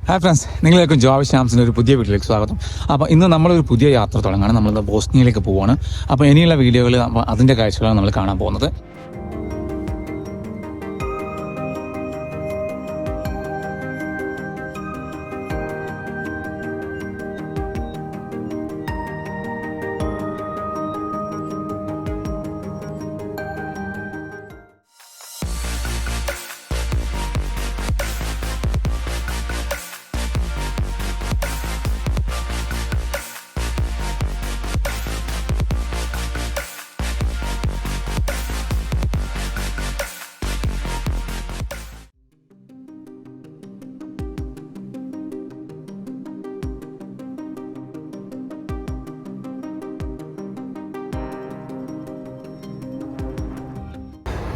Hi friends, നിങ്ങളേക്കും job ഷാംസിൻ്റെ ഒരു പുതിയ വീഡിയോയിലേക്ക് സ്വാഗതം. അപ്പോൾ ഇന്ന് നമ്മളൊരു പുതിയ യാത്ര തുടങ്ങുകയാണ്. നമ്മൾ ബോസ്നിയയിലേക്ക് പോവുകയാണ്. അപ്പോൾ ഇനിയുള്ള വീഡിയോകൾ അതിൻ്റെ കാഴ്ചകളാണ് നമ്മൾ കാണാൻ പോകുന്നത്.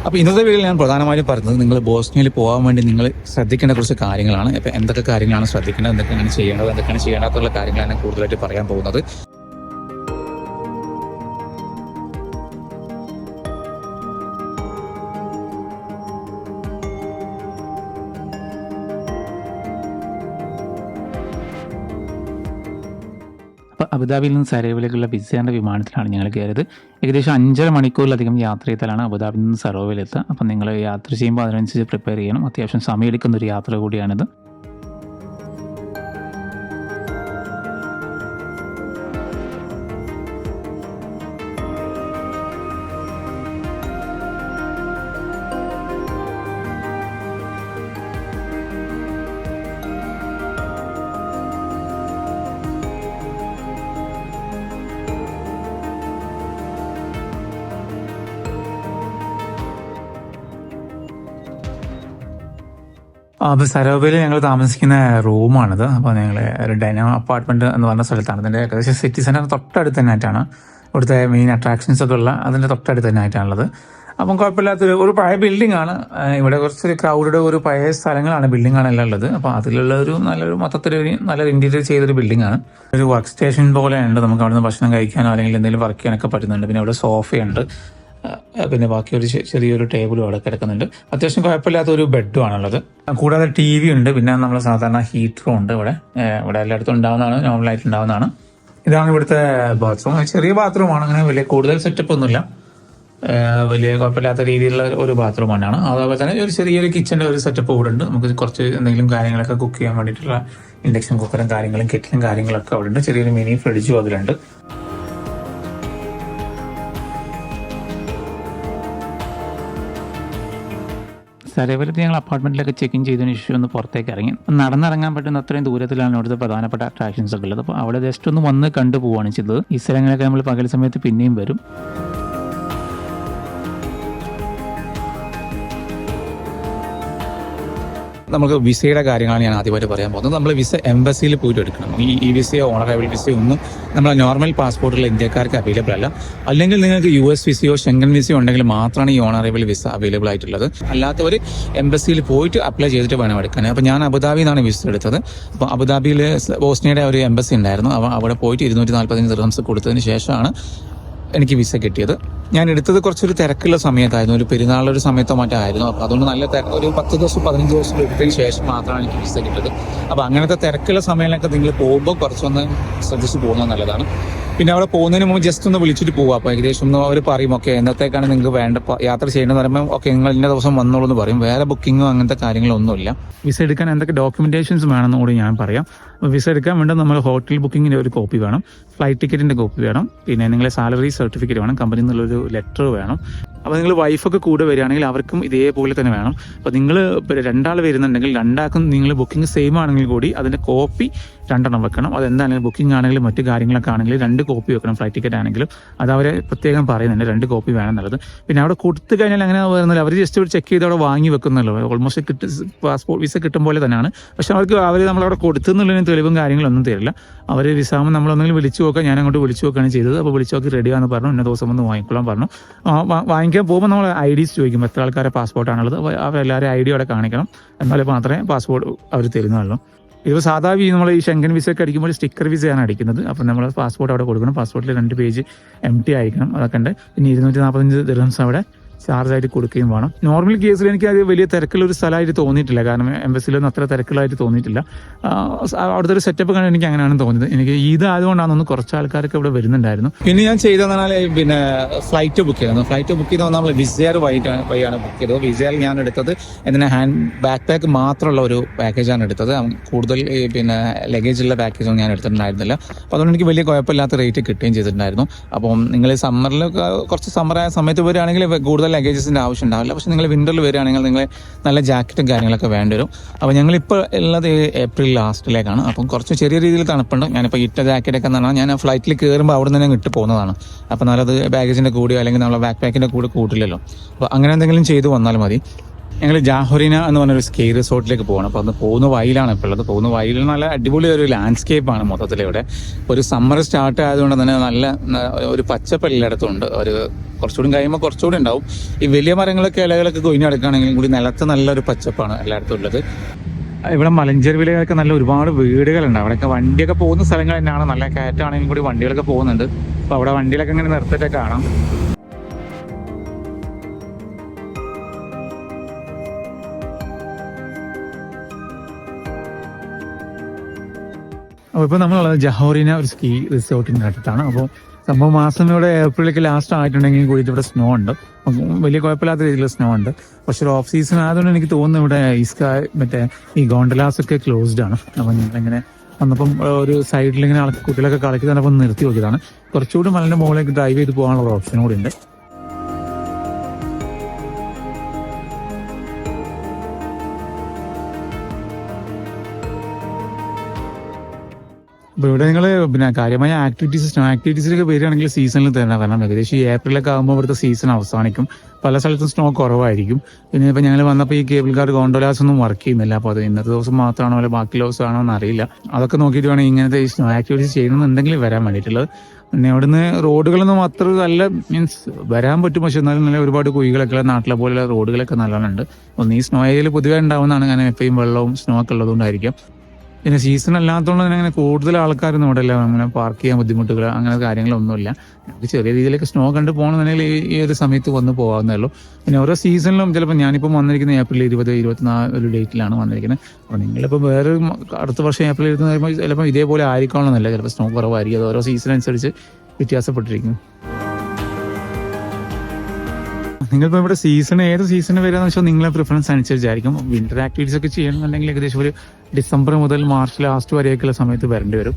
അപ്പോൾ ഇന്നത്തെ വീഡിയോയിൽ ഞാൻ പ്രധാനമായും പറയുന്നത് നിങ്ങൾ ബോസ്നിയയിൽ പോകാൻ വേണ്ടി നിങ്ങൾ ശ്രദ്ധിക്കേണ്ട കുറച്ച് കാര്യങ്ങളാണ്. ഇപ്പോൾ എന്തൊക്കെ കാര്യങ്ങളാണ് ശ്രദ്ധിക്കേണ്ടത്, എന്തൊക്കെയാണ് ചെയ്യേണ്ടത്, എന്തൊക്കെയാണ് ചെയ്യേണ്ടാത്തുള്ള കാര്യങ്ങളാണ് കൂടുതലായിട്ട് പറയാൻ പോകുന്നത്. അബുദാബിയിൽ നിന്ന് സരോവറിലേക്കുള്ള വിസയുടെ വിമാനത്തിലാണ് ഞങ്ങൾ കയറിയത്. ഏകദേശം 5.5 മണിക്കൂറിലധികം യാത്ര ചെയ്താലാണ് അബുദാബിയിൽ നിന്ന് സരോവറിലെത്തുക. അപ്പം നിങ്ങൾ യാത്ര ചെയ്യുമ്പോൾ അതിനനുസരിച്ച് പ്രിപ്പയർ ചെയ്യണം. അത്യാവശ്യം സമയമെടുക്കുന്ന ഒരു യാത്ര കൂടിയാണിത്. അപ്പോൾ സരോവറിൽ ഞങ്ങൾ താമസിക്കുന്ന റൂമാണിത്. അപ്പോൾ ഞങ്ങൾ ഒരു ഡൈനോ അപ്പാർട്ട്മെൻറ്റ് എന്ന് പറഞ്ഞ സ്ഥലത്താണ്. അതിൻ്റെ ഏകദേശം സിറ്റി സെൻറ്റർ തൊട്ടടുത്ത് തന്നെയായിട്ടാണ്. ഇവിടുത്തെ മെയിൻ അട്രാക്ഷൻസ് ഒക്കെ ഉള്ള അതിൻ്റെ തൊട്ടടുത്ത് തന്നെയായിട്ടാണുള്ളത്. അപ്പം കുഴപ്പമില്ലാത്തൊരു ഒരു പഴയ ബിൽഡിംഗ് ആണ്. ഇവിടെ കുറച്ചൊരു ക്രൗഡഡ് ഒരു പഴയ സ്ഥലങ്ങളാണ്, ബിൽഡിംഗ് ആണ് എല്ലാം ഉള്ളത്. അപ്പോൾ അതിലുള്ള ഒരു നല്ലൊരു മൊത്തത്തിലൊരു നല്ലൊരു ഇൻറ്റീരിയർ ചെയ്തൊരു ബിൽഡിംഗ് ആണ്. ഒരു വർക്ക് സ്റ്റേഷൻ പോലെ ഉണ്ട്. നമുക്ക് അവിടെ നിന്ന് ഭക്ഷണം കഴിക്കാനോ അല്ലെങ്കിൽ എന്തെങ്കിലും വർക്ക് ചെയ്യാനൊക്കെ പറ്റുന്നുണ്ട്. പിന്നെ ഇവിടെ സോഫയുണ്ട്, പിന്നെ ബാക്കി ഒരു ചെറിയൊരു ടേബിളും അവിടെ കിടക്കുന്നുണ്ട്. അത്യാവശ്യം കുഴപ്പമില്ലാത്തൊരു ബെഡും ആണുള്ളത്. കൂടാതെ TV ഉണ്ട്. പിന്നെ നമ്മൾ സാധാരണ ഹീറ്ററും ഉണ്ട്. ഇവിടെ എല്ലായിടത്തും ഉണ്ടാവുന്നതാണ്, നോർമലായിട്ട് ഉണ്ടാവുന്നതാണ്. ഇതാണ് ഇവിടുത്തെ ബാത്റൂം. ചെറിയ ബാത്റൂമാണ്, അങ്ങനെ വലിയ കൂടുതൽ സെറ്റപ്പ് ഒന്നുമില്ല. വലിയ കുഴപ്പമില്ലാത്ത രീതിയിലുള്ള ഒരു ബാത്റൂം തന്നെയാണ്. അതുപോലെ തന്നെ ഒരു ചെറിയൊരു കിച്ചൻ്റെ ഒരു സെറ്റപ്പ് ഇവിടെ ഉണ്ട്. നമുക്ക് കുറച്ച് എന്തെങ്കിലും കാര്യങ്ങളൊക്കെ കുക്ക് ചെയ്യാൻ വേണ്ടിയിട്ടുള്ള ഇൻഡക്ഷൻ കുക്കറും കാര്യങ്ങളും കെറ്റിലും കാര്യങ്ങളൊക്കെ അവിടെ ഉണ്ട്. ചെറിയൊരു മിനി ഫ്രിഡ്ജും അതിലുണ്ട്. സരോവരത്തിൽ ഞങ്ങൾ അപ്പാർട്ട്മെൻറ്റിലൊക്കെ ചെക്ക് ഇൻ ചെയ്തതിന് ശേഷം ഒന്ന് പുറത്തേക്ക് ഇറങ്ങി. നടന്നിറങ്ങാൻ പറ്റുന്ന അത്രയും ദൂരത്തിലാണ് ഇവിടുത്തെ പ്രധാനപ്പെട്ട അട്രാക്ഷൻസ് ഒക്കെ ഉള്ളത്. അപ്പോൾ അവിടെ ജസ്റ്റ് ഒന്ന് വന്ന് കണ്ടു പോവുകയാണ് ചെയ്തത്. ഈ സ്ഥലങ്ങളൊക്കെ നമ്മൾ പകൽ സമയത്ത് പിന്നെയും വരും. നമുക്ക് വിസയുടെ കാര്യങ്ങളാണ് ഞാൻ ആദ്യമായിട്ട് പറയാൻ പോകുന്നത്. നമ്മൾ വിസ എംബസിയിൽ പോയിട്ട് എടുക്കണം. ഈ വിസയോ ഓണറബിൾ വിസയോ ഒന്നും നമ്മളെ നോർമൽ പാസ്പോർട്ടിൽ ഇന്ത്യക്കാർക്ക് അവൈലബിൾ അല്ല. അല്ലെങ്കിൽ നിങ്ങൾക്ക് US വിസയോ ഷെങ്കൻ വിസയോ ഉണ്ടെങ്കിൽ മാത്രമാണ് ഈ ഓണറബിൾ വിസ അവൈലബിൾ ആയിട്ടുള്ളത്. അല്ലാത്തവർ എംബസിയിൽ പോയിട്ട് അപ്ലൈ ചെയ്തിട്ട് വേണം എടുക്കാൻ. അപ്പോൾ ഞാൻ അബുദാബിയിൽ നിന്നാണ് വിസ എടുത്തത്. അപ്പോൾ അബുദാബിയിൽ ബോസ്നിയയുടെ ഒരു എംബസി ഉണ്ടായിരുന്നു. അപ്പോൾ അവിടെ പോയിട്ട് 245 ദിർഹംസ് കൊടുത്തതിന് ശേഷമാണ് എനിക്ക് വിസ കിട്ടിയത്. ഞാൻ എടുത്തത് കുറച്ചൊരു തിരക്കുള്ള സമയത്തായിരുന്നു, ഒരു പെരുന്നാളൊരു സമയത്തോ മറ്റായിരുന്നു. അപ്പോൾ അതുകൊണ്ട് നല്ല ഒരു 10 ദിവസം 15 ദിവസം എടുത്തതിന് ശേഷം മാത്രമാണ് എനിക്ക് വിസ കിട്ടിയത്. അപ്പോൾ അങ്ങനത്തെ തിരക്കുള്ള സമയങ്ങളൊക്കെ നിങ്ങൾ പോകുമ്പോൾ കുറച്ചൊന്ന് ശ്രദ്ധിച്ച് പോകുന്നത് നല്ലതാണ്. പിന്നെ അവിടെ പോകുന്നതിന് മുമ്പ് ജസ്റ്റ് ഒന്ന് വിളിച്ചിട്ട് പോകുക. അപ്പോൾ ഏകദേശം ഒന്ന് അവർ പറയും, ഓക്കെ എന്നത്തേക്കാണ് നിങ്ങൾക്ക് വേണ്ട യാത്ര ചെയ്യേണ്ടത് പറയുമ്പോൾ ഓക്കെ നിങ്ങൾ ഇന്ന ദിവസം വന്നോളൂ എന്ന് പറയും. വേറെ ബുക്കിങ്ങോ അങ്ങനത്തെ കാര്യങ്ങളൊന്നുമില്ല. വിസ എടുക്കാൻ എന്തൊക്കെ ഡോക്യുമെന്റേഷൻസ് വേണമെന്ന് കൂടി ഞാൻ പറയാം. വിസ എടുക്കാൻ വേണ്ടി നമ്മൾ ഹോട്ടൽ ബുക്കിങ്ങിൻ്റെ ഒരു കോപ്പി വേണം, ഫ്ലൈറ്റ് ടിക്കറ്റിൻ്റെ കോപ്പി വേണം, പിന്നെ നിങ്ങളെ സാലറി സർട്ടിഫിക്കറ്റ് വേണം, കമ്പനിയിൽ നിന്നുള്ളൊരു ലെറ്റർ വേണം. അപ്പോൾ നിങ്ങൾ വൈഫൊക്കെ കൂടെ വരികയാണെങ്കിൽ അവർക്കും ഇതേപോലെ തന്നെ വേണം. അപ്പോൾ നിങ്ങൾ 2 വരുന്നുണ്ടെങ്കിൽ 2 നിങ്ങൾ ബുക്കിംഗ് സെയിം ആണെങ്കിൽ കൂടി അതിൻ്റെ കോപ്പി 2 വെക്കണം. അതെന്താണെങ്കിലും ബുക്കിംഗ് ആണെങ്കിലും മറ്റു കാര്യങ്ങളൊക്കെ ആണെങ്കിലും 2 കോപ്പി വെക്കണം. ഫ്ലൈറ്റ് ടിക്കറ്റ് ആണെങ്കിലും അത് അവരെ പ്രത്യേകം പറയുന്നുണ്ട്, 2 കോപ്പി വേണം എന്നുള്ളത്. പിന്നെ അവിടെ കൊടുത്തു കഴിഞ്ഞാൽ അങ്ങനെ വരുന്നില്ല, അവർ ജസ്റ്റ് ഒരു ചെക്ക് ചെയ്ത് അവിടെ വാങ്ങി വെക്കുന്നല്ലോ. ഓൾമോസ്റ്റ് പാസ്പോർട്ട് വിസ കിട്ടും പോലെ തന്നെയാണ്. പക്ഷെ അവർ നമ്മളവിടെ കൊടുത്തെന്നുള്ളതിന് തെളിവും കാര്യങ്ങളൊന്നും തരില്ല. അവർ വിസ ആകുമ്പോൾ നമ്മളൊന്നെങ്കിലും വിളിച്ചു നോക്കാം. ഞാൻ അങ്ങോട്ട് വിളിച്ചു നോക്കുകയാണ് ചെയ്തത്. അപ്പോൾ വിളിച്ചു നോക്കി റെഡിയാണെന്ന് പറഞ്ഞു. ഇന്ന ദിവസം ഒന്ന് വാങ്ങിക്കൊള്ളാൻ പറഞ്ഞു. വാങ്ങിക്കാൻ പോകുമ്പോൾ നമ്മൾ IDs ചോദിക്കും, എത്ര ആൾക്കാരെ പാസ്പോർട്ടാണുള്ളത്. അവരെല്ലാവരും ID അവിടെ കാണിക്കണം, എന്നാലും മാത്രമേ പാസ്പോർട്ട് അവർ തരുന്നുള്ളൂ. ഇപ്പോൾ സാധാ നമ്മൾ ഈ ഷെങ്കൻ വിസ ഒക്കെ അടിക്കുമ്പോൾ സ്റ്റിക്കർ വിസയാണ് അടിക്കുന്നത്. അപ്പം നമ്മൾ പാസ്പോർട്ട് അവിടെ കൊടുക്കണം. പാസ്പോർട്ടിൽ 2 പേജ് empty ആയിരിക്കണം. അതൊക്കെ ഉണ്ട്. പിന്നെ 245 ദിർഹംസ് അവിടെ ചാർജ് ആയിട്ട് കൊടുക്കുകയും വേണം. നോർമൽ കേസിൽ എനിക്ക് അത് വലിയ തിരക്കുള്ളൊരു സ്ഥലമായിട്ട് തോന്നിയിട്ടില്ല, കാരണം എംബസിലൊന്നും അത്ര തിരക്കുള്ളതായിട്ട് തോന്നിയിട്ടില്ല. അവിടുത്തെ ഒരു സെറ്റപ്പ് കാണാൻ എനിക്ക് അങ്ങനെയാണ് തോന്നിയത്. എനിക്ക് ഇത് ആയതുകൊണ്ടാണെന്ന് കുറച്ച് ആൾക്കാരൊക്കെ ഇവിടെ വരുന്നുണ്ടായിരുന്നു. പിന്നെ ഞാൻ ചെയ്തതെന്ന് പറഞ്ഞാൽ പിന്നെ ഫ്ലൈറ്റ് ബുക്ക് ചെയ്തു. ഫ്ലൈറ്റ് ബുക്ക് ചെയ്ത് നമ്മൾ വിസയർ വഴിയാണ് ബുക്ക് ചെയ്തത്. വിസയർ ഞാൻ എടുത്തത് എന്തിനാ ബാക്ക് പാക്ക് മാത്രമുള്ള ഒരു പാക്കേജാണ് എടുത്തത്. കൂടുതൽ പിന്നെ ലഗേജുള്ള പാക്കേജൊന്നും ഞാൻ എടുത്തിട്ടുണ്ടായിരുന്നില്ല. അപ്പോൾ അതുകൊണ്ട് എനിക്ക് വലിയ കുഴപ്പമില്ലാത്ത റേറ്റ് കിട്ടുകയും ചെയ്തിട്ടുണ്ടായിരുന്നു. അപ്പം നിങ്ങൾ സമ്മറിൽ കുറച്ച് സമ്മറായ സമയത്ത് വരികയാണെങ്കിൽ കൂടുതൽ ലഗേജസിൻ്റെ ആവശ്യം ഉണ്ടാവില്ല. പക്ഷേ നിങ്ങൾ വിൻ്ററിൽ വരികയാണെങ്കിൽ നിങ്ങൾ നല്ല ജാക്കറ്റും കാര്യങ്ങളൊക്കെ വേണ്ടി വരും. അപ്പോൾ ഞങ്ങളിപ്പോൾ ഉള്ളത് ഏപ്രിൽ ലാസ്റ്റിലേക്കാണ്. അപ്പം കുറച്ച് ചെറിയ രീതിയിൽ തണുപ്പുണ്ട്. ഞാനിപ്പോൾ ഇട്ട ജാക്കറ്റൊക്കെ എന്ന് പറഞ്ഞാൽ ഞാൻ ഫ്ലൈറ്റിൽ കയറുമ്പോൾ അവിടെ നിന്ന് ഇട്ട് പോകുന്നതാണ്. അപ്പോൾ നല്ലത് ബാഗേജിൻ്റെ കൂടെയോ അല്ലെങ്കിൽ നമ്മളെ ബാക്ക് പാക്കിൻ്റെ കൂടെ കൂട്ടില്ലല്ലോ. അപ്പോൾ അങ്ങനെ എന്തെങ്കിലും ചെയ്തു വന്നാൽ മതി. ഞങ്ങൾ ജാഹൊറീന എന്ന് പറഞ്ഞൊരു സ്കീ റിസോർട്ടിലേക്ക് പോകണം. അപ്പോൾ അത് പോകുന്ന വഴിയിലാണ് ഇപ്പോൾ ഉള്ളത്. പോകുന്ന വഴിയിൽ നല്ല അടിപൊളി ഒരു ലാൻഡ്സ്കേപ്പാണ് മൊത്തത്തിൽ. ഇവിടെ ഒരു സമ്മർ സ്റ്റാർട്ട് ആയതുകൊണ്ട് തന്നെ നല്ല ഒരു പച്ചപ്പ് എല്ലായിടത്തുണ്ട്. ഒരു കുറച്ചുകൂടി കഴിയുമ്പോൾ കുറച്ചുകൂടി ഉണ്ടാവും. ഈ വലിയ മരങ്ങളൊക്കെ ഇലകളൊക്കെ കൊഴിഞ്ഞെടുക്കുകയാണെങ്കിലും കൂടി നിലത്ത് നല്ലൊരു പച്ചപ്പാണ് എല്ലായിടത്തും ഉള്ളത്. ഇവിടെ മലഞ്ചെരുവിലൊക്കെ നല്ല ഒരുപാട് വീടുകളുണ്ട്. അവിടെയൊക്കെ വണ്ടിയൊക്കെ പോകുന്ന സ്ഥലങ്ങൾ തന്നെയാണ്. നല്ല കയറ്റാണെങ്കിലും കൂടി വണ്ടികളൊക്കെ പോകുന്നുണ്ട്. അപ്പോൾ അവിടെ വണ്ടികളൊക്കെ ഇങ്ങനെ നിർത്തിയിട്ട് കാണാം. അപ്പോൾ ഇപ്പോൾ നമ്മളുള്ളത് ജഹോറീന ഒരു സ്കീ റിസോർട്ടിൻ്റെ അടുത്താണ്. അപ്പോൾ സംഭവം മാസം ഇവിടെ ഏപ്രിലൊക്കെ ലാസ്റ്റ് ആയിട്ടുണ്ടെങ്കിൽ കൂടി ഇവിടെ സ്നോ ഉണ്ട്. വലിയ കുഴപ്പമില്ലാത്ത രീതിയിൽ സ്നോ ഉണ്ട്. പക്ഷേ ഓഫ് സീസൺ ആയതുകൊണ്ട് എനിക്ക് തോന്നുന്നു ഇവിടെ മറ്റേ ഈ ഗോണ്ടലാസ് ഒക്കെ ക്ലോസ്ഡ് ആണ്. അപ്പം ഞങ്ങളിങ്ങനെ വന്നപ്പം ഒരു സൈഡിലിങ്ങനെ കുട്ടികളൊക്കെ കളിക്കുന്നപ്പോൾ നിർത്തി നോക്കിയതാണ്. കുറച്ചുകൂടി മലൻ്റെ മുകളിലേക്ക് ഡ്രൈവ് ചെയ്ത് പോകാനുള്ള ഒരു ഓപ്ഷൻ കൂടി ഉണ്ട്. അപ്പോൾ ഇവിടെ നിങ്ങൾ പിന്നെ കാര്യമായ സ്നോ ആക്ടിവിറ്റീസിലൊക്കെ വരികയാണെങ്കിൽ സീസണിൽ തന്നെ വരണം. ഏകദേശം ഈ ഏപ്രിലൊക്കെ ആകുമ്പോൾ ഇവിടുത്തെ സീസൺ അവസാനിക്കും. പല സ്ഥലത്തും സ്നോ കുറവായിരിക്കും. പിന്നെ ഇപ്പോൾ ഞങ്ങൾ വന്നപ്പോൾ ഈ കേബിൾ കാർ ഗോണ്ടോലാസ് ഒന്നും വർക്ക് ചെയ്യുന്നില്ല. അപ്പോൾ അത് ഇന്നത്തെ ദിവസം മാത്രമാണോ അല്ലെ ബാക്കി ദിവസമാണോ എന്ന് അറിയില്ല. അതൊക്കെ നോക്കിയിട്ട് വേണം ഇങ്ങനത്തെ ഈ സ്നോ ആക്ടിവിറ്റീസ് ചെയ്യണമെന്നുണ്ടെങ്കിൽ വരാൻ വേണ്ടിയിട്ടുള്ളത്. പിന്നെ അവിടുന്ന് റോഡുകളൊന്നും അത്ര നല്ല മീൻസ് വരാൻ പറ്റും. പക്ഷെ എന്നാലും നല്ല ഒരുപാട് കുഴികളൊക്കെ നാട്ടിലെ പോലെയുള്ള റോഡുകളൊക്കെ നല്ലോണമുണ്ട്. ഒന്ന് ഈ സ്നോ ഏരിയയിൽ പൊതുവേ ഉണ്ടാവുന്നതാണ്. കാരണം എപ്പോഴും വെള്ളവും സ്നോ ഒക്കെ ഉള്ളതുകൊണ്ടായിരിക്കും. പിന്നെ സീസൺ അല്ലാത്തതുകൊണ്ട് തന്നെ അങ്ങനെ കൂടുതൽ ആൾക്കാരൊന്നും ഇവിടെ ഇല്ല. അങ്ങനെ പാർക്ക് ചെയ്യാൻ ബുദ്ധിമുട്ടുകൾ അങ്ങനെ കാര്യങ്ങളൊന്നുമില്ല. നമുക്ക് ചെറിയ രീതിയിലൊക്കെ സ്നോ കണ്ട് പോകണമെന്നുണ്ടെങ്കിൽ ഈ ഒരു സമയത്ത് വന്ന് പോകാവുന്നേ ഉള്ളൂ. പിന്നെ ഓരോ സീസണിലും ചിലപ്പോൾ ഞാനിപ്പോൾ വന്നിരിക്കുന്നത് ഏപ്രിൽ 20-24 ഒരു ഡേറ്റിലാണ് വന്നിരിക്കുന്നത്. അപ്പോൾ നിങ്ങളിപ്പോൾ വേറെ അടുത്ത വർഷം ഏപ്രിൽ 20 വരുമ്പോൾ ചിലപ്പോൾ ഇതേപോലെ ആയിരിക്കണമെന്നില്ല. ചിലപ്പോൾ സ്നോ കുറവായിരിക്കും. അത് ഓരോ സീസൺ അനുസരിച്ച് വ്യത്യാസപ്പെട്ടിരിക്കും. നിങ്ങളിപ്പോൾ ഇവിടെ ഏത് സീസൺ വരികയെന്ന് വെച്ചാൽ നിങ്ങളെ പ്രിഫറൻസ് അനുസരിച്ചായിരിക്കും. വിന്റർ ആക്ടിവിറ്റീസ് ഒക്കെ ചെയ്യണമെന്നുണ്ടെങ്കിൽ ഏകദേശം ഒരു ഡിസംബർ മുതൽ മാർച്ച് ലാസ്റ്റ് വരെയൊക്കെയുള്ള സമയത്ത് വരേണ്ടി വരും.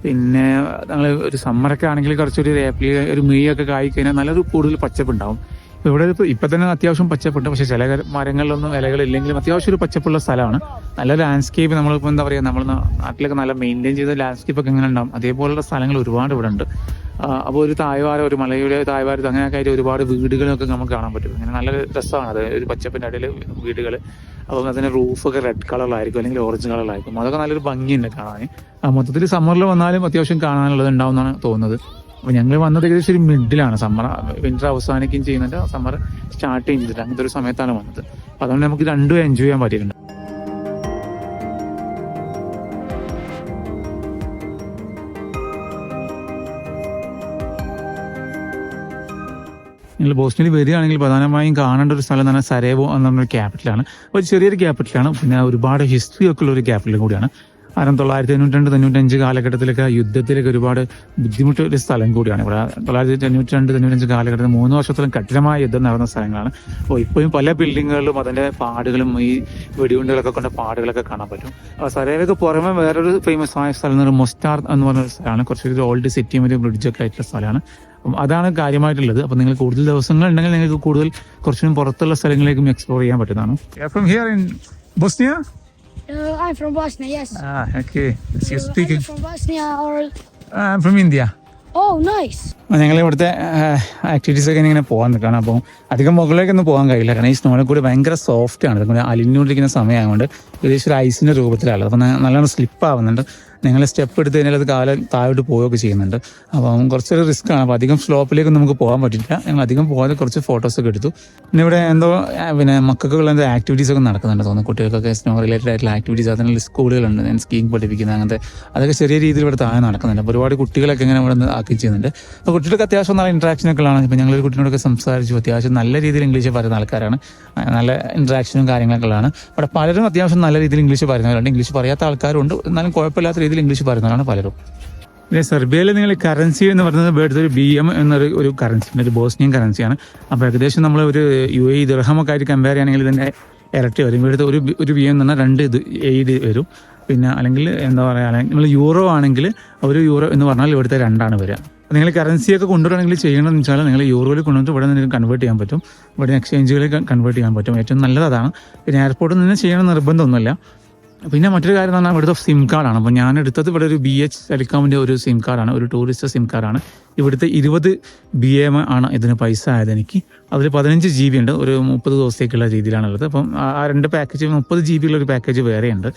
പിന്നെ ഞങ്ങൾ ഒരു സമ്മറൊക്കെ ആണെങ്കിൽ കുറച്ചൊരു ഏപ്രിൽ ഒരു മെയ് ഒക്കെ ആയി കഴിഞ്ഞാൽ നല്ലൊരു കൂടുതൽ പച്ചപ്പുണ്ടാവും. ഇവിടെ ഇപ്പം തന്നെ അത്യാവശ്യം പച്ചപ്പുണ്ട്. പക്ഷേ ചില മരങ്ങളിലൊന്നും ഇലകളില്ലെങ്കിലും അത്യാവശ്യം ഒരു പച്ചപ്പുള്ള സ്ഥലമാണ്. നല്ല ലാൻഡ്സ്കേപ്പ് നമ്മളിപ്പോൾ എന്താ പറയുക, നമ്മൾ നാട്ടിലൊക്കെ നല്ല മെയിൻറ്റെയിൻ ചെയ്ത ലാൻഡ്സ്കേപ്പ് ഒക്കെ എങ്ങനെ ഉണ്ടാവും അതേപോലുള്ള സ്ഥലങ്ങൾ ഒരുപാട് ഇവിടെ ഉണ്ട്. അപ്പോൾ ഒരു താഴ്വാരം, ഒരു മലയുടെ താഴ്വാരത്ത് അങ്ങനെയൊക്കെ ആയിട്ട് ഒരുപാട് വീടുകളൊക്കെ നമുക്ക് കാണാൻ പറ്റും. അങ്ങനെ നല്ല രസമാണ് അത്, ഒരു പച്ചപ്പിൻ്റെ ഇടയിൽ വീടുകൾ. അപ്പോൾ അതിൻ്റെ റൂഫൊക്കെ റെഡ് കളറിലായിരിക്കും അല്ലെങ്കിൽ ഓറഞ്ച് കളറിലായിരിക്കും. അതൊക്കെ നല്ലൊരു ഭംഗിയുണ്ട് കാണാൻ. മൊത്തത്തിൽ സമ്മറിൽ വന്നാലും അത്യാവശ്യം കാണാനുള്ളത് ഉണ്ടാവുമെന്നാണ് തോന്നുന്നത്. അപ്പോൾ ഞങ്ങൾ വന്നത് ഏകദേശം ഒരു മിഡിലാണ്. വിന്റർ അവസാനിക്കുകയും ചെയ്യുന്നുണ്ട്, സമ്മർ സ്റ്റാർട്ട് ചെയ്യുകയും ചെയ്തിട്ട് അങ്ങനത്തെ ഒരു സമയത്താണ് വന്നത്. അപ്പോൾ അതുകൊണ്ട് നമുക്ക് രണ്ടും എൻജോയ് ചെയ്യാൻ പറ്റിയിട്ടുണ്ട്. നിങ്ങൾ ബോസ്റ്റണിൽ വരികയാണെങ്കിൽ പ്രധാനമായും കാണേണ്ട ഒരു സ്ഥലം എന്ന് പറഞ്ഞാൽ സരേവോ എന്ന് പറഞ്ഞൊരു ക്യാപിറ്റലാണ്. ഒരു ചെറിയൊരു ക്യാപിറ്റലാണ്. പിന്നെ ഒരുപാട് ഹിസ്റ്ററി ഒക്കെ ഉള്ള ഒരു ക്യാപിറ്റലും കൂടിയാണ്. 1992-95 കാലഘട്ടത്തിലൊക്കെ യുദ്ധത്തിലൊക്കെ ഒരുപാട് ബുദ്ധിമുട്ട് ഒരു സ്ഥലം കൂടിയാണ്. ഇവിടെ 1992-95 കാലഘട്ടത്തിൽ 3 വർഷത്തോളം കഠിനമായ യുദ്ധം നടന്ന സ്ഥലങ്ങളാണ്. അപ്പോൾ ഇപ്പോഴും പല ബിൽഡിങ്ങുകളിലും അതിൻ്റെ പാടുകളും ഈ വെടിയുണ്ടുകളൊക്കെ കൊണ്ട പാടുകളൊക്കെ കാണാൻ പറ്റും. സരേവയ്ക്ക് പുറമെ വേറൊരു ഫേമസ് ആയ സ്ഥലം എന്ന് പറയുന്നത് മൊസ്റ്റാർ എന്ന് പറഞ്ഞൊരു സ്ഥലമാണ്. കുറച്ചൊരു ഓൾഡ് സിറ്റിയും ഒരു ബ്രിഡ്ജൊക്കെ ആയിട്ടുള്ള സ്ഥലമാണ്. അതാണ് കാര്യമായിട്ടുള്ളത്. അപ്പം നിങ്ങൾ കൂടുതൽ ദിവസങ്ങൾ ഉണ്ടെങ്കിൽ നിങ്ങൾക്ക് കൂടുതൽ കുറച്ചും പുറത്തുള്ള സ്ഥലങ്ങളിലേക്കും എക്സ്പ്ലോർ ചെയ്യാൻ പറ്റുന്നതാണ്. From here in Bosnia? I'm from Bosnia, yes. Okay. You speaking? From Bosnia or? I'm from India. Oh, nice. ഞങ്ങൾ ഇവിടുത്തെ ആക്ടിവിറ്റീസ് ഒക്കെ ഇങ്ങനെ പോകാൻ നിൽക്കുകയാണ്. അപ്പോൾ അധികം മുകളിലേക്കൊന്നും പോകാൻ കഴിയില്ല, കാരണം ഈ സ്നോനെ കൂടി ഭയങ്കര സോഫ്റ്റ് ആണ്. അതുകൊണ്ട് അലിഞ്ഞുകൊണ്ടിരിക്കുന്ന സമയമായതുകൊണ്ട് ഏകദേശം ഒരു ഐസിൻ്റെ രൂപത്തിലാണ്. അപ്പോൾ നല്ലോണം സ്ലിപ്പ് ആവുന്നുണ്ട്. നിങ്ങൾ സ്റ്റെപ്പ് എടുത്ത് കഴിഞ്ഞാൽ അത് കാലം താഴോട്ട് പോവുകയൊക്കെ ചെയ്യുന്നുണ്ട്. അപ്പം കുറച്ചൊരു റിസ്ക് ആണ്. അപ്പോൾ അധികം സ്ലോപ്പിലേക്കൊന്നും നമുക്ക് പോകാൻ പറ്റില്ല. ഞങ്ങൾ അധികം പോകാതെ കുറച്ച് ഫോട്ടോസൊക്കെ എടുത്തു. പിന്നെ ഇവിടെ എന്തോ പിന്നെ മക്കൾക്കുള്ള എന്തോ ആക്ടിവിറ്റീസ് ഒക്കെ നടക്കുന്നുണ്ട് തോന്നുന്നു. കുട്ടികൾക്കൊക്കെ സ്നോ റിലേറ്റഡ് ആയിട്ടുള്ള ആക്ടിവിറ്റീസ്, അതിനുള്ള സ്കൂളുകളുണ്ട്, ഞാൻ സ്കീയിങ് പഠിപ്പിക്കുന്ന അങ്ങനത്തെ അതൊക്കെ ചെറിയ രീതിയിൽ ഇവിടെ താഴെ നടക്കുന്നുണ്ട്. അപ്പോൾ ഒരുപാട് കുട്ടികളൊക്കെ ഇങ്ങനെ ഇവിടെ നിന്ന് ആക്കി ചെയ്യുന്നുണ്ട്. അപ്പോൾ കുട്ടികൾക്ക് അത്യാവശ്യം നല്ല ഇൻട്രാക്ഷനൊക്കെ ഉള്ളതാണ്. ഇപ്പോൾ ഞങ്ങളൊരു കുട്ടിയോടൊക്കെ സംസാരിച്ചു. അത്യാവശ്യം നല്ല രീതിയിൽ ഇംഗ്ലീഷ് പറയുന്ന ആൾക്കാരാണ്, നല്ല ഇൻട്രാക്ഷനും കാര്യങ്ങളൊക്കെ ഉള്ളതാണ്. അവിടെ പലരും അത്യാവശ്യം നല്ല രീതിയിൽ ഇംഗ്ലീഷ് പറയുന്നവരുണ്ട്, ഇംഗ്ലീഷ് പറയാത്ത ആൾക്കാരുണ്ട്, എന്നാലും കുഴപ്പമില്ലാത്ത രീതിയിൽ ഇംഗ്ലീഷ് പറയുന്നവരാണ് പലരും. പിന്നെ സെർബിയയിൽ നിങ്ങൾ കറൻസി എന്ന് പറയുന്നത് ഇവിടുത്തെ ഒരു BM എന്നൊരു ഒരു കറൻസി, ഒരു ബോസ്നിയൻ കറൻസിയാണ്. അപ്പോൾ ഏകദേശം നമ്മൾ ഒരു UAE ദിർഹമൊക്കെ ആയിട്ട് കമ്പയർ ചെയ്യുകയാണെങ്കിൽ ഇതിൻ്റെ ഇരട്ടി വരും. ഇവിടുത്തെ ഒരു BM എന്ന് പറഞ്ഞാൽ 2 AED വരും. പിന്നെ അല്ലെങ്കിൽ എന്താ പറയുക, നിങ്ങൾ യൂറോ ആണെങ്കിൽ ഒരു യൂറോ എന്ന് പറഞ്ഞാൽ ഇവിടുത്തെ 2 വരിക. നിങ്ങൾ കറൻസിയൊക്കെ കൊണ്ടുവരണമെങ്കിൽ ചെയ്യണമെന്ന് വെച്ചാൽ നിങ്ങൾ യൂറോയിൽ കൊണ്ടുവന്നിട്ട് ഇവിടെ നിങ്ങൾക്ക് കൺവേർട്ട് ചെയ്യാൻ പറ്റും, ഇവിടെ എക്സ്ചേഞ്ചുകളിൽ കൺവേർട്ട് ചെയ്യാൻ പറ്റും. ഏറ്റവും നല്ലത് അതാണ്. പിന്നെ എയർപോർട്ടിൽ നിന്ന് ചെയ്യണം നിർബന്ധമൊന്നുമില്ല. പിന്നെ മറ്റൊരു കാര്യം എന്ന് പറഞ്ഞാൽ ഇവിടുത്തെ സിം കാർഡാണ്. അപ്പോൾ ഞാൻ എടുത്തത് ഇവിടെ ഒരു BH ടെലികോമിൻ്റെ ഒരു സിം കാർഡാണ്, ഒരു ടൂറിസ്റ്റ് സിം കാർഡാണ്. ഇവിടുത്തെ 20 BM ആണ് ഇതിന് പൈസ ആയത് എനിക്ക്. അതിൽ 15 GB ഉണ്ട്, ഒരു 30 ദിവസത്തേക്കുള്ള രീതിയിലാണുള്ളത്. അപ്പം ആ 2 പാക്കേജ് 30 GB ഉള്ള ഒരു പാക്കേജ് വേറെയുണ്ട്.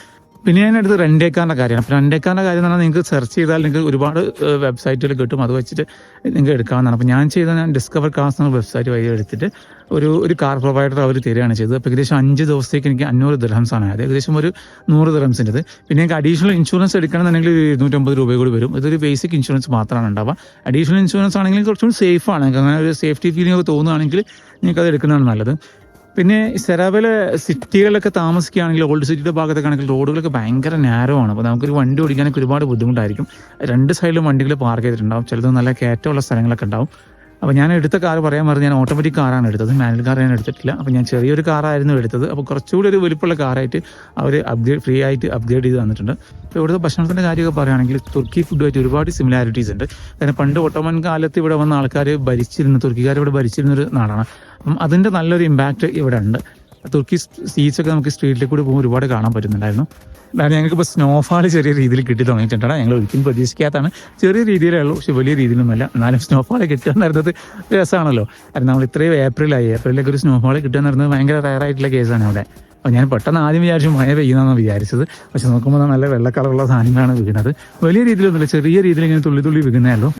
പിന്നെ ഞാൻ എടുത്ത് റെൻറ്റേക്കാറിൻ്റെ കാര്യമാണ്. അപ്പോൾ റെൻറ്റേക്കാറിൻ്റെ കാര്യം എന്ന് പറഞ്ഞാൽ നിങ്ങൾക്ക് സെർച്ച് ചെയ്താൽ നിങ്ങൾക്ക് ഒരുപാട് വെബ്സൈറ്റുകൾ കിട്ടും, അത് വെച്ചിട്ട് നിങ്ങൾക്ക് എടുക്കാവുന്നതാണ്. അപ്പോൾ ഞാൻ ഡിസ്കവർ കാർസ് എന്ന വെബ്സൈറ്റ് വഴി എടുത്തിട്ട് ഒരു കാർ പ്രൊവൈഡർ അവർ തരികയാണ് ചെയ്തത്. അപ്പോൾ ഏകദേശം 5 ദിവസത്തേക്ക് എനിക്ക് 500 ദിർഹംസ് ആണ് ആയത്, ഏകദേശം ഒരു 100 ദിർഹംസിൻ്റെ. പിന്നെ എനിക്ക് അഡീഷണൽ ഇൻഷുറൻസ് എടുക്കണമെന്നുണ്ടെങ്കിൽ 250 രൂപ കൂടി വരും. ഇതൊരു ബേസിക് ഇൻഷുറൻസ് മാത്രമാണ് ഉണ്ടാവുക. അഡീഷണൽ ഇൻഷുറൻസ് ആണെങ്കിൽ കുറച്ചുകൂടി സേഫാണ്, അങ്ങനെ ഒരു സേഫ്റ്റി ഫീലിംഗ് ഒക്കെ തോന്നുകയാണെങ്കിൽ നിങ്ങൾക്കത് എടുക്കുന്നതാണ് നല്ലത്. പിന്നെ സെറാബിലെ സിറ്റികളിലൊക്കെ താമസിക്കുകയാണെങ്കിൽ, ഓൾഡ് സിറ്റിയുടെ ഭാഗത്തൊക്കെ ആണെങ്കിൽ റോഡുകളൊക്കെ ഭയങ്കര നാരോ ആണ്. അപ്പോൾ നമുക്കൊരു വണ്ടി ഓടിക്കാനൊക്കെ ഒരുപാട് ബുദ്ധിമുട്ടായിരിക്കും. 2 സൈഡിലും വണ്ടികൾ പാർക്ക് ചെയ്തിട്ടുണ്ടാവും, ചിലത് നല്ല കയറ്റമുള്ള സ്ഥലങ്ങളൊക്കെ ഉണ്ടാവും. അപ്പോൾ ഞാൻ എടുത്ത കാർ പറയാൻ പറഞ്ഞ് ഞാൻ ഓട്ടോമാറ്റിക് കാറാണ് എടുത്തത്, മാനുവൽ കാർ ഞാൻ എടുത്തിട്ടില്ല. അപ്പോൾ ഞാൻ ചെറിയൊരു കാറായിരുന്നു എടുത്തത്. അപ്പോൾ കുറച്ചുകൂടി ഒരു വലിപ്പമുള്ള കാറായിട്ട് അവർ ഫ്രീ ആയിട്ട് അപ്ഗ്രേഡ് ചെയ്ത് തന്നിട്ടുണ്ട്. അപ്പോൾ ഇവിടുത്തെ ഭക്ഷണത്തിൻ്റെ കാര്യമൊക്കെ പറയുകയാണെങ്കിൽ തുർക്കി ഫുഡുമായിട്ട് ഒരുപാട് സിമിലാരിറ്റീസ് ഉണ്ട്. കാരണം പണ്ട് ഒട്ടോമൻ കാലത്ത് ഇവിടെ വന്ന ആൾക്കാർ തുർക്കിക്കാർ ഇവിടെ ഭരിച്ചിരുന്നൊരു നാടാണ്. അപ്പം അതിൻ്റെ നല്ലൊരു ഇമ്പാക്റ്റ് ഇവിടെ ഉണ്ട്. തുർക്കി സീറ്റ്സൊക്കെ നമുക്ക് സ്ട്രീറ്റിൽ കൂടി പോകുമ്പോൾ ഒരുപാട് കാണാൻ പറ്റുന്നുണ്ടായിരുന്നു. അതായത് ഞങ്ങൾക്കിപ്പോൾ സ്നോഫാൾ ചെറിയ രീതിയിൽ കിട്ടി തുടങ്ങിയിട്ടുണ്ട്. ഞങ്ങൾ ഒരിക്കലും പ്രതീക്ഷിക്കാത്തതാണ്, ചെറിയ രീതിയിലേ ഉള്ളൂ, പക്ഷെ വലിയ രീതിയിലൊന്നുമല്ല. എന്നാലും സ്നോഫാൾ കിട്ടുക എന്ന് പറയുന്നത് രസമാണല്ലോ. കാരണം നമ്മൾ ഇത്രയും ഏപ്രിലൊക്കെ ഒരു സ്നോഫാൾ കിട്ടുക എന്ന് പറയുന്നത് ഭയങ്കര റയറായിട്ടുള്ള കേസാണ് അവിടെ. അപ്പോൾ ഞാൻ പെട്ടെന്ന് ആദ്യം വിചാരിച്ചു മഴ പെയ്യുന്നതെന്നാണ് വിചാരിച്ചത്, പക്ഷെ നോക്കുമ്പോൾ നല്ല വെള്ള കളറുള്ള സാധനങ്ങളാണ് വീണത്. വലിയ രീതിയിലൊന്നുമില്ല, ചെറിയ രീതിയിൽ ഇങ്ങനെ തുള്ളി തുള്ളി വീഴുന്നതല്ലോ.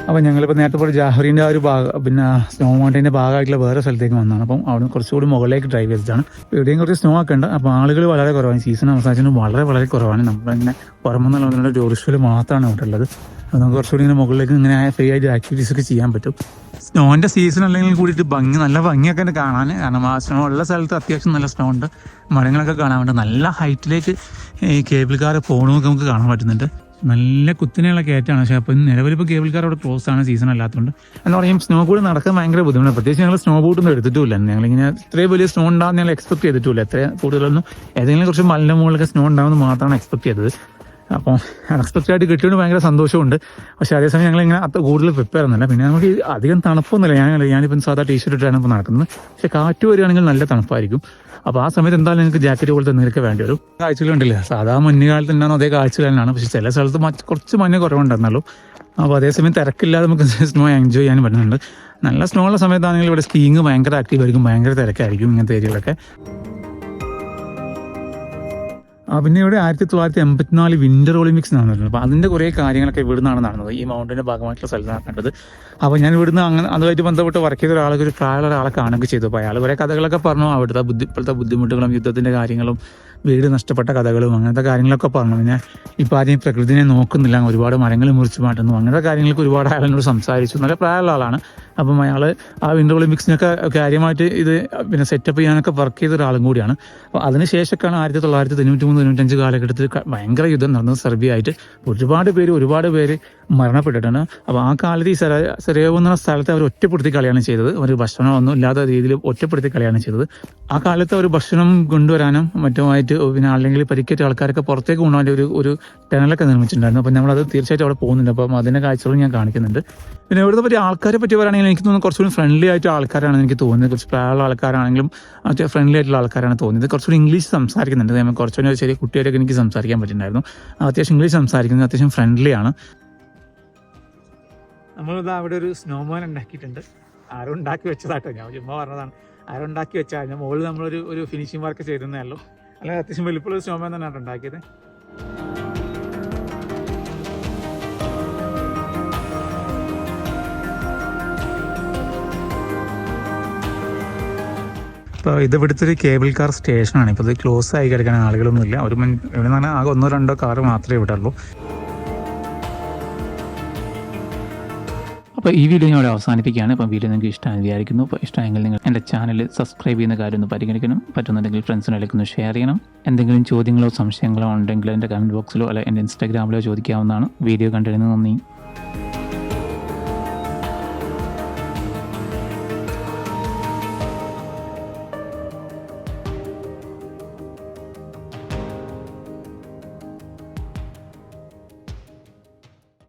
അപ്പോൾ ഞങ്ങളിപ്പോൾ നേരത്തെ പോലെ ജാഹ്രീൻ്റെ ആ ഒരു ഭാഗം, പിന്നെ സ്നോ മൗണ്ടൈൻ്റെ ഭാഗമായിട്ടുള്ള വേറെ സ്ഥലത്തേക്ക് വന്നതാണ്. അപ്പം അവിടെ കുറച്ചുകൂടി മുകളിലേക്ക് ഡ്രൈവ് ചെയ്തിട്ടാണ്. ഇവിടെയും കുറച്ച് സ്നോ ഒക്കെ ഉണ്ട്. അപ്പോൾ ആളുകൾ വളരെ കുറവാണ്, സീസൺ അവസാനിച്ചത് വളരെ കുറവാണ്. നമ്മളിങ്ങനെ പുറമെന്നുള്ള ടൂറിസ്റ്റുകൾ മാത്രമാണ് ഇവിടെ ഉള്ളത്. അപ്പോൾ നമുക്ക് കുറച്ചുകൂടി ഇങ്ങനെ മുകളിലേക്ക് ഇങ്ങനെ ഫ്രീ ആയിട്ട് ആക്ടിവിറ്റീസ് ഒക്കെ ചെയ്യാൻ പറ്റും. സ്നോൻ്റെ സീസൺ അല്ലെങ്കിൽ കൂടിയിട്ട് നല്ല ഭംഗിയൊക്കെ ഉണ്ട് കാണാൻ. കാരണം ആ സ്നോ ഉള്ള സ്ഥലത്ത് അത്യാവശ്യം നല്ല സ്നോ ഉണ്ട്, മരങ്ങളൊക്കെ കാണാൻ വേണ്ടി നല്ല ഹൈറ്റിലേക്ക് ഈ കേബിൾ കാർ പോകണമെന്നൊക്കെ നമുക്ക് കാണാൻ പറ്റുന്നുണ്ട്. നല്ല കുത്തിനെയുള്ള കയറ്റാണ്. പക്ഷേ അപ്പം നിലവിലിപ്പോൾ കേബിൾ കാർ അവിടെ ക്ലോസ് ആണ്, സീസൺ അല്ലാത്തതുകൊണ്ട്. എന്ന് പറയും സ്നോ കൂടി നടക്കാൻ ഭയങ്കര ബുദ്ധിമുട്ടാണ്. പ്രത്യേകിച്ച് ഞങ്ങൾ സ്നോ ബോട്ടൊന്നും എടുത്തിട്ടില്ല. ഞങ്ങളിങ്ങനെ ഇത്രയും വലിയ സ്നോ ഉണ്ടാകുന്ന ഞങ്ങൾ എക്സ്പെക്ട് ചെയ്തിട്ടില്ല. എത്രയും കൂടുതലൊന്നും ഏതെങ്കിലും കുറച്ച് മലിൻ്റെ മുകളിലൊക്കെ സ്നോ ഉണ്ടാകുമെന്ന് മാത്രമാണ് എക്സ്പെക്ട് ചെയ്തത്. അപ്പോൾ അൺഎക്സ്പെക്റ്റഡ് ആയിട്ട് കിട്ടിയോണ്ട് ഭയങ്കര സന്തോഷമുണ്ട്. പക്ഷേ അതേസമയം ഞങ്ങളിങ്ങനെ കൂടുതൽ പ്രിപ്പയർ ഒന്നുമില്ല. പിന്നെ നമുക്ക് അധികം തണുപ്പൊന്നുമില്ല. ഞാനിപ്പം സാധാ ടീഷർട്ട് ഇട്ടാണ് ഇപ്പോൾ നടക്കുന്നത്. പക്ഷേ കാറ്റ് വരികയാണെങ്കിൽ നല്ല തണുപ്പായിരിക്കും. അപ്പോൾ ആ സമയത്ത് എന്തായാലും നിങ്ങൾക്ക് ജാക്കറ്റ് പോലത്തെ എന്തെങ്കിലുമൊക്കെ വേണ്ടി വരും. കാഴ്ചകളുണ്ടല്ലേ, സാധാ മഞ്ഞുകാലത്ത് ഉണ്ടാകുന്ന അതേ കാഴ്ചകൾ തന്നെയാണ്. പക്ഷേ ചില സ്ഥലത്ത് കുറച്ച് മഞ്ഞ് കുറവുണ്ടെന്നുള്ളൂ. അപ്പോൾ അതേസമയം തിരക്കില്ലാതെ നമുക്ക് സ്നോ എൻജോയ് ചെയ്യാനും പറ്റുന്നുണ്ട്. നല്ല സ്നോ ഉള്ള സമയത്താണെങ്കിൽ ഇവിടെ സ്കീയിങ് ഭയങ്കര ആക്റ്റീവായിരിക്കും, ഭയങ്കര തിരക്കായിരിക്കും ഇങ്ങനത്തെ ഏരിയകളൊക്കെ. പിന്നെ ഇവിടെ 1984 വിന്റർ ഒളിമ്പിക്സ് നടന്നിട്ടുണ്ട്. അപ്പോൾ അതിൻ്റെ കുറേ കാര്യങ്ങളൊക്കെ ഇവിടുന്നാണ് നടന്നത്, ഈ മൗണ്ടൻ്റെ ഭാഗമായിട്ടുള്ള സ്ഥലത്താണ് കണ്ടത്. അപ്പോൾ ഞാൻ ഇവിടുന്ന് അങ്ങനെ അതുമായിട്ട് ബന്ധപ്പെട്ട് വർക്ക് ചെയ്ത ഒരാൾക്ക്, ഒരു പ്രായമുള്ള ഒരാളെ കാണുകയൊക്കെ ചെയ്തു. അപ്പോൾ അയാൾ കുറേ കഥകളൊക്കെ പറഞ്ഞു, അവിടുത്തെ ഇപ്പോഴത്തെ ബുദ്ധിമുട്ടുകളും യുദ്ധത്തിൻ്റെ കാര്യങ്ങളും വീട് നഷ്ടപ്പെട്ട കഥകളും അങ്ങനത്തെ കാര്യങ്ങളൊക്കെ പറഞ്ഞു. പിന്നെ ഇപ്പോൾ ആരെയും പ്രകൃതിനെ നോക്കുന്നില്ല, ഒരുപാട് മരങ്ങൾ മുറിച്ച് മാറ്റുന്നു, അങ്ങനത്തെ കാര്യങ്ങൾക്ക് ഒരുപാട് അയാളോട് സംസാരിച്ചു. നല്ല പ്രായമുള്ള ആളാണ്. അപ്പം അയാൾ ആ വിന്റർ ഒളിമ്പിക്സിനൊക്കെ കാര്യമായിട്ട് ഇത് പിന്നെ സെറ്റപ്പ് ചെയ്യാനൊക്കെ വർക്ക് ചെയ്ത ഒരാളും കൂടിയാണ്. അപ്പോൾ അതിനുശേഷമൊക്കെയാണ് 1993-95 കാലഘട്ടത്തിൽ ഭയങ്കര യുദ്ധം നടന്നത് സെർബിയയായിട്ട്. ഒരുപാട് പേര് മരണപ്പെട്ടിട്ടാണ്. അപ്പോൾ ആ കാലത്ത് ഈ സെറായേവോ എന്ന സ്ഥലത്ത് അവർ ഒറ്റപ്പെടുത്തി കളയാണ് ചെയ്തത്. അവർ ഭക്ഷണമൊന്നും ഇല്ലാത്ത രീതിയിൽ ഒറ്റപ്പെടുത്തി കളയാണ് ചെയ്തത്. ആ കാലത്ത് അവർ ഭക്ഷണം കൊണ്ടുവരാനും മറ്റുമായിട്ട് പിന്നെ അല്ലെങ്കിൽ പരിക്കേറ്റ ആൾക്കാരൊക്കെ പുറത്തേക്ക് കൊണ്ടുപോകാൻ ഒരു ടണലൊക്കെ നിർമ്മിച്ചിട്ടുണ്ടായിരുന്നു. അപ്പോൾ നമ്മളത് തീർച്ചയായിട്ടും അവിടെ പോകുന്നുണ്ട്. അപ്പം അതിൻ്റെ കാഴ്ചകളും ഞാൻ കാണിക്കുന്നുണ്ട്. പിന്നെ ഇവിടുത്തെ പറ്റി ആൾക്കാരെ പറ്റി പറയുകയാണെങ്കിൽ എനിക്ക് തോന്നുന്നു കുറച്ചുകൂടി ഫ്രണ്ട്ലി ആയിട്ട് ആൾക്കാരാണ് എനിക്ക് തോന്നുന്നത്. കുറച്ച് പ്രായമുള്ള ആൾക്കാരാണെങ്കിലും മറ്റേ ഫ്രണ്ട്ലി ആയിട്ടുള്ള ആൾക്കാരാണ് തോന്നിയത്. കുറച്ചുകൂടി ഇംഗ്ലീഷ് സംസാരിക്കുന്നുണ്ട്. നമ്മൾ കുറച്ചുകൂടി ചെറിയ കുട്ടിയായിട്ടൊക്കെ എനിക്ക് സംസാരിക്കാൻ പറ്റുന്നുണ്ടായിരുന്നു. അത്യാവശ്യം ഇംഗ്ലീഷ് സംസാരിക്കുന്നത്, അത്യാവശ്യം ഫ്രണ്ട്ലിയാണ്. നമ്മളിതാ അവിടെ ഒരു സ്നോമാൻ ഉണ്ടാക്കിയിട്ടുണ്ട്. ആരും ഉണ്ടാക്കി വെച്ചതാട്ടോ, ഞാൻ ചുമ്മാ പറഞ്ഞതാണ്. ആരും ഉണ്ടാക്കി വെച്ചാൽ ഞാൻ മുകളിൽ നമ്മളൊരു ഫിനിഷിംഗ് വർക്ക് ചെയ്തിരുന്നേ ഉള്ളൂ. അല്ലെങ്കിൽ അത്യാവശ്യം വലിപ്പമുള്ള സ്നോമാൻ തന്നെയാണ് ഉണ്ടാക്കിയത്. ഇപ്പോൾ ഇത് ഇവിടുത്തെ ഒരു കേബിൾ കാർ സ്റ്റേഷനാണ്. ഇപ്പോൾ ഇത് ക്ലോസ് ആയി കിടക്കാൻ ആളുകളൊന്നുമില്ല. ഇവിടെ നിന്ന് പറഞ്ഞാൽ ആകെ 1-2 കാറ് മാത്രമേ ഇവിടെ ഉള്ളൂ. അപ്പോൾ ഈ വീഡിയോ ഞാൻ ഇവിടെ അവസാനിപ്പിക്കുകയാണ്. അപ്പോൾ വീഡിയോ നിങ്ങൾക്ക് ഇഷ്ടമായി വിചാരിക്കുന്നു. അപ്പോൾ ഇഷ്ടമായെങ്കിൽ നിങ്ങൾ എൻ്റെ ചാനൽ സബ്സ്ക്രൈബ് ചെയ്യുന്ന കാര്യം ഒന്ന് പരിഗണിക്കണം. പറ്റുന്നുണ്ടെങ്കിൽ ഫ്രണ്ട്സിനിടയ്ക്ക് ഒന്ന് ഷെയർ ചെയ്യണം. എന്തെങ്കിലും ചോദ്യങ്ങളോ സംശയങ്ങളോ ഉണ്ടെങ്കിൽ എൻ്റെ കമൻറ്റ് ബോക്സിലോ അല്ലെങ്കിൽ എൻ്റെ ഇൻസ്റ്റാഗ്രാമിലോ ചോദിക്കാവുന്നതാണ്. വീഡിയോ കണ്ടതിന് നന്ദി.